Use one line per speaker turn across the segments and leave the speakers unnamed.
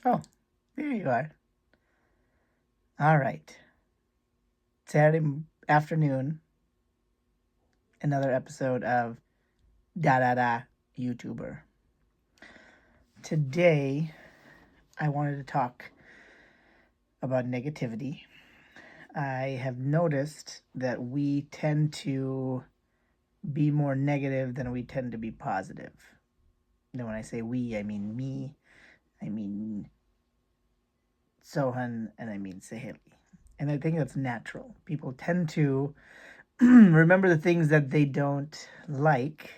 Oh, there you are. All right. Saturday afternoon, another episode of Da Da Da YouTuber. Today, I wanted to talk about negativity. I have noticed that we tend to be more negative than we tend to be positive. Now, when I say we, I mean me, I mean Sohan, and I mean Saheli. And I think that's natural. People tend to remember the things that they don't like,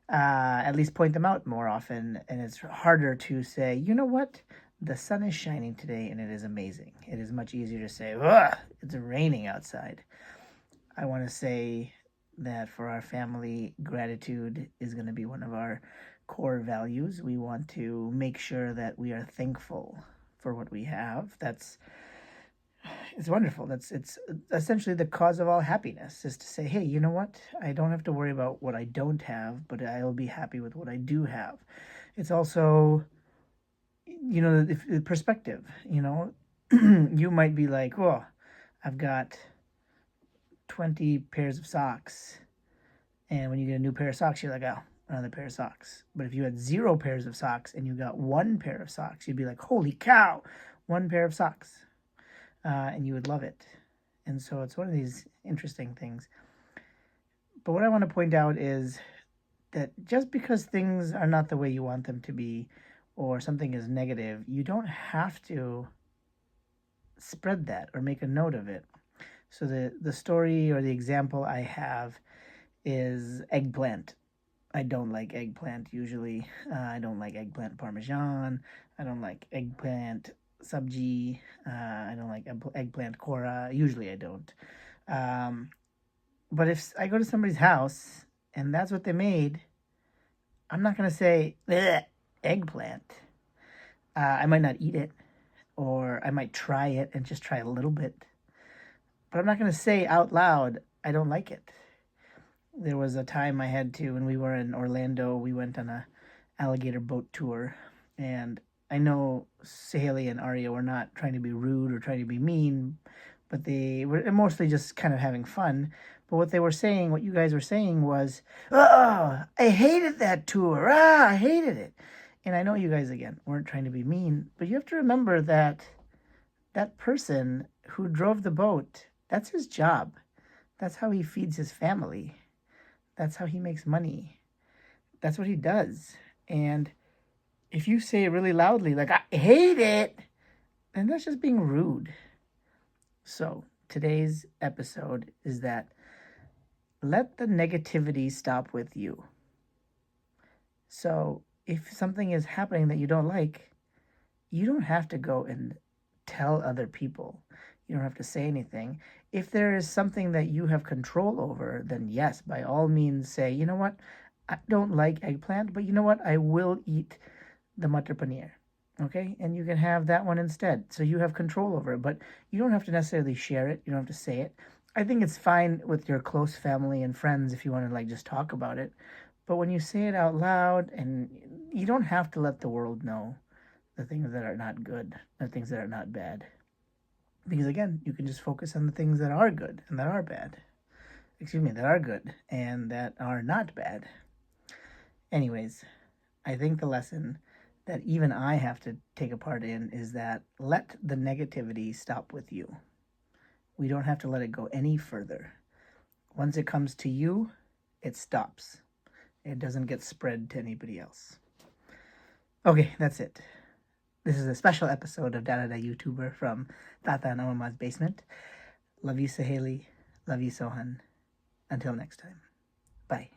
at least point them out more often. And it's harder to say, you know what? The sun is shining today and it is amazing. It is much easier to say, ugh, it's raining outside. I want to say that for our family, gratitude is going to be one of our core values. We want to make sure that we are thankful for what we have. It's wonderful. It's essentially the cause of all happiness is to say, hey, you know what? I don't have to worry about what I don't have, but I will be happy with what I do have. It's also, the perspective. You might be like, oh, I've got 20 pairs of socks, and when you get a new pair of socks, you're like, oh, another pair of socks. But if you had 0 pairs of socks and you got 1 pair of socks, you'd be like, holy cow, 1 pair of socks. And you would love it. And so it's one of these interesting things. But what I want to point out is that just because things are not the way you want them to be, or something is negative, you don't have to spread that or make a note of it. So the story or the example I have is eggplant. I don't like eggplant usually. I don't like eggplant parmesan. I don't like eggplant sabji. I don't like eggplant kora. Usually I don't. But if I go to somebody's house and that's what they made, I'm not going to say, eggplant. I might not eat it, or I might try it and just try a little bit. But I'm not going to say out loud, I don't like it. There was a time I had to, when we were in Orlando, we went on a alligator boat tour, and I know Saheli and Arya were not trying to be rude or trying to be mean, but they were mostly just kind of having fun. But what they were saying, what you guys were saying was, oh, I hated that tour. I hated it. And I know you guys, again, weren't trying to be mean, but you have to remember that that person who drove the boat, that's his job. That's how he feeds his family. That's how he makes money. That's what he does. And if you say it really loudly, like, I hate it, then that's just being rude. So today's episode is that let the negativity stop with you. So if something is happening that you don't like, you don't have to go and tell other people. You don't have to say anything. If there is something that you have control over, then yes, by all means say, you know what, I don't like eggplant, but you know what, I will eat the matar paneer. Okay, and you can have that one instead. So you have control over it, but you don't have to necessarily share it. You don't have to say it. I think it's fine with your close family and friends if you want to like just talk about it. But when you say it out loud, and you don't have to let the world know the things that are not good, the things that are not bad. Because again, you can just focus on the things that are good and that are bad. That are good and that are not bad. Anyways, I think the lesson that even I have to take a part in is that let the negativity stop with you. We don't have to let it go any further. Once it comes to you, it stops. It doesn't get spread to anybody else. Okay, that's it. This is a special episode of Da Da Da YouTuber from Tata and Mama's basement. Love you, Saheli. Love you, Sohan. Until next time. Bye.